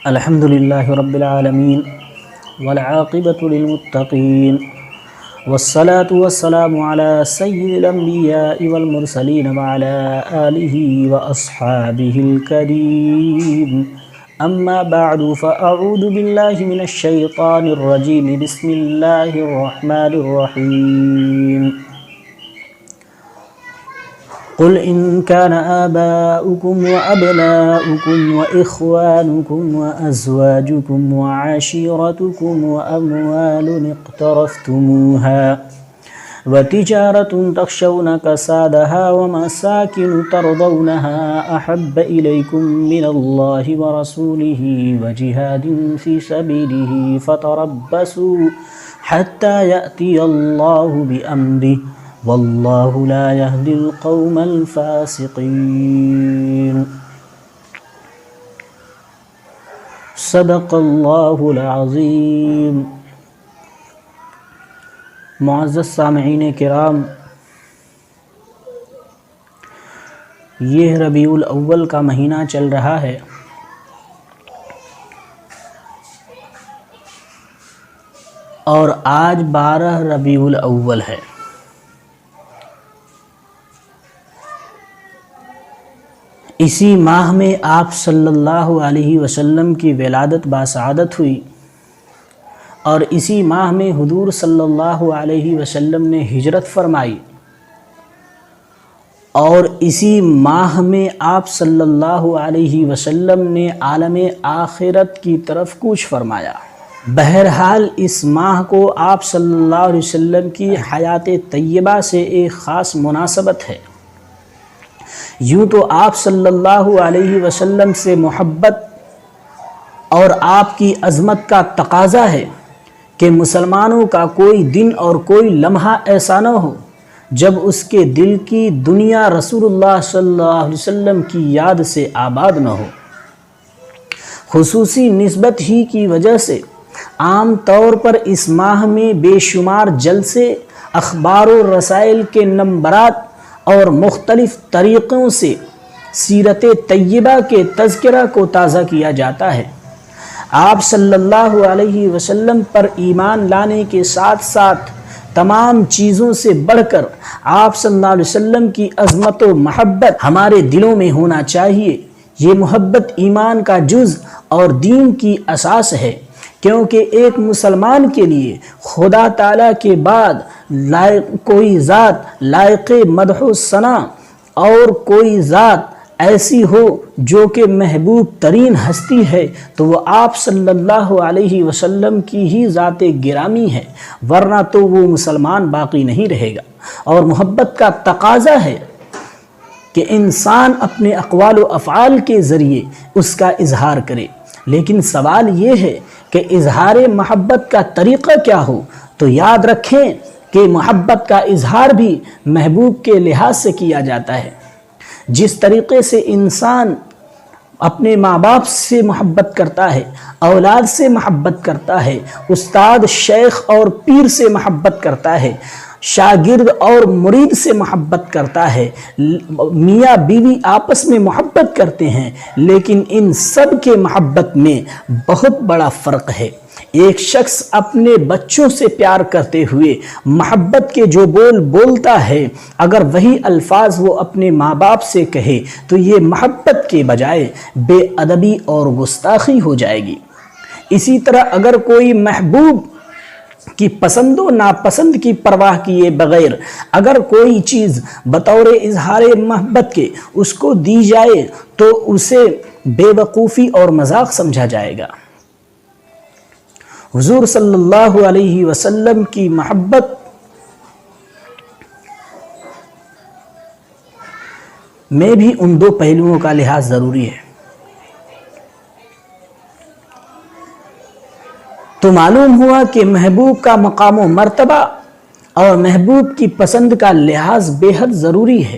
الحمد لله رب العالمين والعاقبة للمتقين والصلاة والسلام على سيد الأنبياء والمرسلين وعلى آله وأصحابه الكريم أما بعد فأعوذ بالله من الشيطان الرجيم بسم الله الرحمن الرحيم قل إن كان آباؤكم وأبناؤكم وإخوانكم وأزواجكم وعشيرتكم وأموال اقترفتموها وتجارة تخشون كسادها ومساكن ترضونها أحب إليكم من الله ورسوله وجهاد في سبيله فتربصوا حتى يأتي الله بأمره واللہ لا یہدی القوم الفاسقین۔ صدق اللہ العظیم۔ معزز سامعین کرام، یہ ربیع الاول کا مہینہ چل رہا ہے اور آج 12 ربیع الاول ہے۔ اسی ماہ میں آپ صلی اللہ علیہ وسلم کی ولادت باسعادت ہوئی اور اسی ماہ میں حضور صلی اللہ علیہ وسلم نے ہجرت فرمائی اور اسی ماہ میں آپ صلی اللہ علیہ وسلم نے عالم آخرت کی طرف کوچ فرمایا۔ بہرحال اس ماہ کو آپ صلی اللہ علیہ وسلم کی حیات طیبہ سے ایک خاص مناسبت ہے۔ یوں تو آپ صلی اللہ علیہ وسلم سے محبت اور آپ کی عظمت کا تقاضا ہے کہ مسلمانوں کا کوئی دن اور کوئی لمحہ ایسا نہ ہو جب اس کے دل کی دنیا رسول اللہ صلی اللہ علیہ وسلم کی یاد سے آباد نہ ہو۔ خصوصی نسبت ہی کی وجہ سے عام طور پر اس ماہ میں بے شمار جلسے، اخبار و رسائل کے نمبرات اور مختلف طریقوں سے سیرت طیبہ کے تذکرہ کو تازہ کیا جاتا ہے۔ آپ صلی اللہ علیہ وسلم پر ایمان لانے کے ساتھ ساتھ تمام چیزوں سے بڑھ کر آپ صلی اللہ علیہ وسلم کی عظمت و محبت ہمارے دلوں میں ہونا چاہیے۔ یہ محبت ایمان کا جز اور دین کی اساس ہے، کیونکہ ایک مسلمان کے لیے خدا تعالیٰ کے بعد کوئی ذات لائق مدح و ثنا اور کوئی ذات ایسی ہو جو کہ محبوب ترین ہستی ہے تو وہ آپ صلی اللہ علیہ وسلم کی ہی ذات گرامی ہے، ورنہ تو وہ مسلمان باقی نہیں رہے گا۔ اور محبت کا تقاضا ہے کہ انسان اپنے اقوال و افعال کے ذریعے اس کا اظہار کرے، لیکن سوال یہ ہے کہ اظہار محبت کا طریقہ کیا ہو؟ تو یاد رکھیں کہ محبت کا اظہار بھی محبوب کے لحاظ سے کیا جاتا ہے۔ جس طریقے سے انسان اپنے ماں باپ سے محبت کرتا ہے، اولاد سے محبت کرتا ہے، استاد، شیخ اور پیر سے محبت کرتا ہے، شاگرد اور مرید سے محبت کرتا ہے، میاں بیوی آپس میں محبت کرتے ہیں، لیکن ان سب کے محبت میں بہت بڑا فرق ہے۔ ایک شخص اپنے بچوں سے پیار کرتے ہوئے محبت کے جو بول بولتا ہے، اگر وہی الفاظ وہ اپنے ماں باپ سے کہے تو یہ محبت کے بجائے بے ادبی اور گستاخی ہو جائے گی۔ اسی طرح اگر کوئی محبوب کی پسند و ناپسند کی پرواہ کیے بغیر اگر کوئی چیز بطور اظہار محبت کے اس کو دی جائے تو اسے بے وقوفی اور مذاق سمجھا جائے گا۔ حضور صلی اللہ علیہ وسلم کی محبت میں بھی ان دو پہلوؤں کا لحاظ ضروری ہے۔ تو معلوم ہوا کہ محبوب کا مقام و مرتبہ اور محبوب کی پسند کا لحاظ بے حد ضروری ہے۔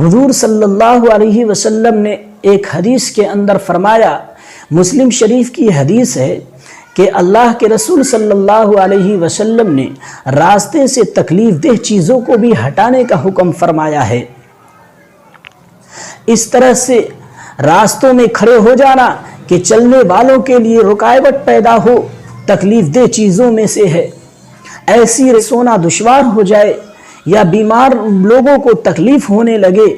حضور صلی اللہ علیہ وسلم نے ایک حدیث کے اندر فرمایا، مسلم شریف کی حدیث ہے کہ اللہ کے رسول صلی اللہ علیہ وسلم نے راستے سے تکلیف دہ چیزوں کو بھی ہٹانے کا حکم فرمایا ہے۔ اس طرح سے راستوں میں کھڑے ہو جانا کہ چلنے والوں کے لیے رکاوٹ پیدا ہو تکلیف دہ چیزوں میں سے ہے۔ ایسی سونا دشوار ہو جائے یا بیمار لوگوں کو تکلیف ہونے لگے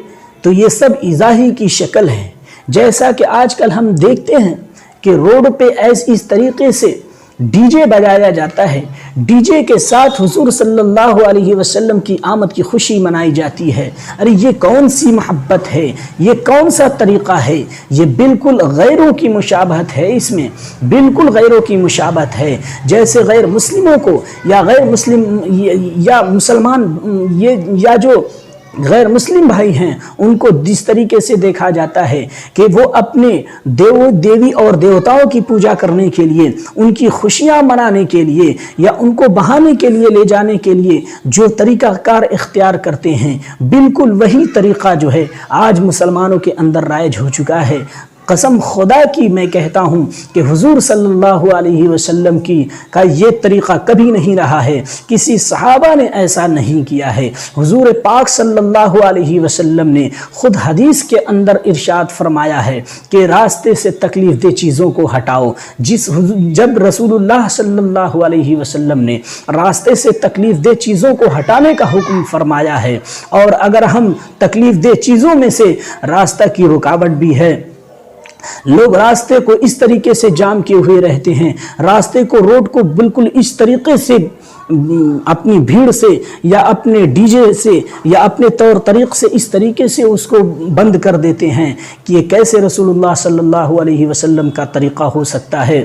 تو یہ سب ازاحی کی شکل ہے۔ جیسا کہ آج کل ہم دیکھتے ہیں کہ روڈ پہ اس طریقے سے ڈی جے بجایا جاتا ہے، ڈی جے کے ساتھ حضور صلی اللہ علیہ وسلم کی آمد کی خوشی منائی جاتی ہے۔ ارے یہ کون سی محبت ہے، یہ کون سا طریقہ ہے؟ یہ بالکل غیروں کی مشابہت ہے، اس میں بالکل غیروں کی مشابہت ہے۔ جیسے غیر مسلموں کو یا غیر مسلم یا مسلمان یا جو غیر مسلم بھائی ہیں ان کو جس طریقے سے دیکھا جاتا ہے کہ وہ اپنے دیوی اور دیوتاؤں کی پوجا کرنے کے لیے، ان کی خوشیاں منانے کے لیے یا ان کو بہانے کے لیے لے جانے کے لیے جو طریقہ کار اختیار کرتے ہیں، بالکل وہی طریقہ جو ہے آج مسلمانوں کے اندر رائج ہو چکا ہے۔ قسم خدا کی میں کہتا ہوں کہ حضور صلی اللہ علیہ وسلم کا یہ طریقہ کبھی نہیں رہا ہے، کسی صحابہ نے ایسا نہیں کیا ہے۔ حضور پاک صلی اللہ علیہ وسلم نے خود حدیث کے اندر ارشاد فرمایا ہے کہ راستے سے تکلیف دہ چیزوں کو ہٹاؤ۔ جب رسول اللہ صلی اللہ علیہ وسلم نے راستے سے تکلیف دہ چیزوں کو ہٹانے کا حکم فرمایا ہے، اور اگر ہم تکلیف دہ چیزوں میں سے راستہ کی رکاوٹ بھی ہے، لوگ راستے کو اس طریقے سے جام کیے ہوئے رہتے ہیں، راستے کو روڈ کو بالکل اس طریقے سے اپنی بھیڑ سے یا اپنے ڈی جے سے یا اپنے طور طریق سے اس طریقے سے اس کو بند کر دیتے ہیں کہ یہ کیسے رسول اللہ صلی اللہ علیہ وسلم کا طریقہ ہو سکتا ہے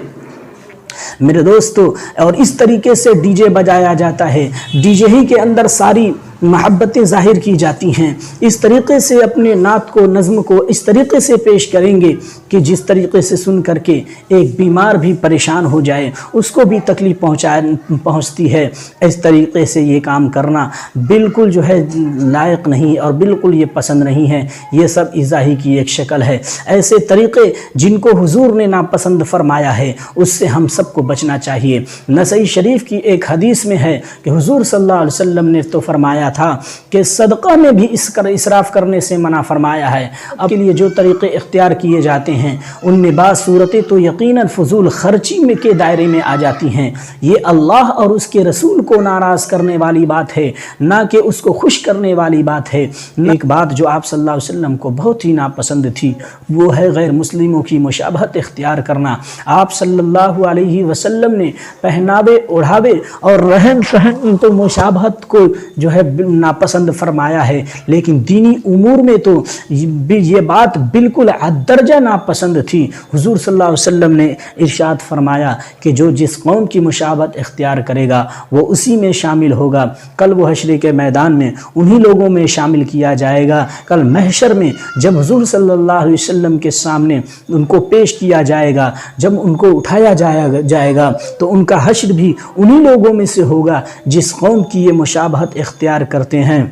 میرے دوستو۔ اور اس طریقے سے ڈی جے بجایا جاتا ہے، ڈی جے ہی کے اندر ساری محبتیں ظاہر کی جاتی ہیں۔ اس طریقے سے اپنے نعت کو، نظم کو اس طریقے سے پیش کریں گے کہ جس طریقے سے سن کر کے ایک بیمار بھی پریشان ہو جائے، اس کو بھی تکلیف پہنچتی ہے۔ اس طریقے سے یہ کام کرنا بالکل جو ہے لائق نہیں اور بالکل یہ پسند نہیں ہے۔ یہ سب ازاحی کی ایک شکل ہے۔ ایسے طریقے جن کو حضور نے ناپسند فرمایا ہے اس سے ہم سب کو بچنا چاہیے۔ نسائی شریف کی ایک حدیث میں ہے کہ حضور صلی اللہ علیہ وسلم نے تو فرمایا تھا کہ صدقہ میں بھی اسراف کرنے سے منع فرمایا ہے۔ اب کے لیے جو طریقے اختیار کیے جاتے ہیں ان میں بعض صورتیں تو یقیناً فضول خرچی میں کے دائرے میں آ جاتی ہیں۔ یہ اللہ اور اس کے رسول کو ناراض کرنے والی بات ہے، نہ کہ اس کو خوش کرنے والی بات ہے۔ ایک بات جو آپ صلی اللہ علیہ وسلم کو بہت ہی ناپسند تھی وہ ہے غیر مسلموں کی مشابہت اختیار کرنا۔ آپ صلی اللہ علیہ وسلم نے پہناوے، اوڑھاوے اور رہن سہن تو مشابہت کو جو ہے ناپسند فرمایا ہے، لیکن دینی امور میں تو یہ بات بالکل درجہ ناپسند تھی۔ حضور صلی اللہ علیہ وسلم نے ارشاد فرمایا کہ جو جس قوم کی مشابہت اختیار کرے گا وہ اسی میں شامل ہوگا۔ کل وہ حشر کے میدان میں انہی لوگوں میں شامل کیا جائے گا۔ کل محشر میں جب حضور صلی اللہ علیہ وسلم کے سامنے ان کو پیش کیا جائے گا، جب ان کو اٹھایا جائے گا تو ان کا حشر بھی انہی لوگوں میں سے ہوگا جس قوم کی یہ مشابہت اختیار کرتے ہیں۔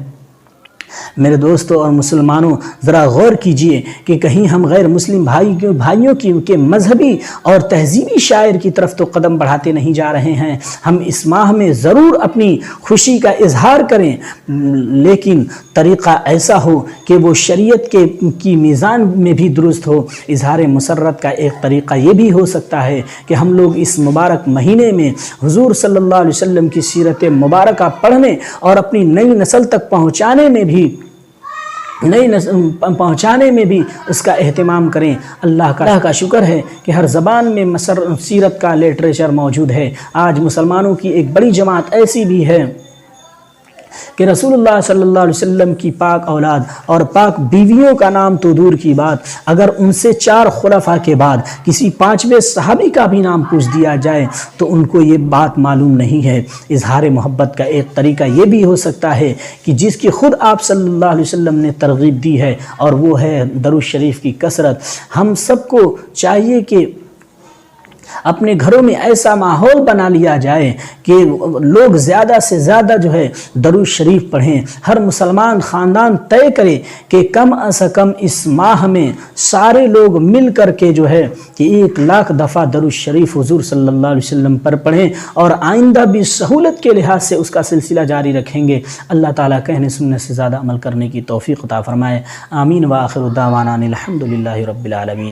میرے دوستوں اور مسلمانوں، ذرا غور کیجئے کہ کہیں ہم غیر مسلم بھائیوں کے مذہبی اور تہذیبی شاعر کی طرف تو قدم بڑھاتے نہیں جا رہے ہیں۔ ہم اس ماہ میں ضرور اپنی خوشی کا اظہار کریں، لیکن طریقہ ایسا ہو کہ وہ شریعت کی میزان میں بھی درست ہو۔ اظہار مسرت کا ایک طریقہ یہ بھی ہو سکتا ہے کہ ہم لوگ اس مبارک مہینے میں حضور صلی اللہ علیہ وسلم کی سیرت مبارکہ پڑھنے اور اپنی نئی نسل تک پہنچانے میں بھی اس کا اہتمام کریں۔ اللہ کا شکر ہے کہ ہر زبان میں سیرت کا لٹریچر موجود ہے۔ آج مسلمانوں کی ایک بڑی جماعت ایسی بھی ہے کہ رسول اللہ صلی اللہ علیہ وسلم کی پاک اولاد اور پاک بیویوں کا نام تو دور کی بات، اگر ان سے 4 خلفاء کے بعد کسی 5ویں صحابی کا بھی نام پوچھ دیا جائے تو ان کو یہ بات معلوم نہیں ہے۔ اظہار محبت کا ایک طریقہ یہ بھی ہو سکتا ہے کہ جس کی خود آپ صلی اللہ علیہ وسلم نے ترغیب دی ہے، اور وہ ہے درود شریف کی کثرت۔ ہم سب کو چاہیے کہ اپنے گھروں میں ایسا ماحول بنا لیا جائے کہ لوگ زیادہ سے زیادہ جو ہے درود شریف پڑھیں۔ ہر مسلمان خاندان طے کرے کہ کم از کم اس ماہ میں سارے لوگ مل کر کے جو ہے کہ 1,00,000 دفعہ درود شریف حضور صلی اللہ علیہ وسلم پر پڑھیں، اور آئندہ بھی سہولت کے لحاظ سے اس کا سلسلہ جاری رکھیں گے۔ اللہ تعالیٰ کہنے سننے سے زیادہ عمل کرنے کی توفیق عطا فرمائے۔ آمین۔ وآخر دعوانا الحمدللہ رب العالمین۔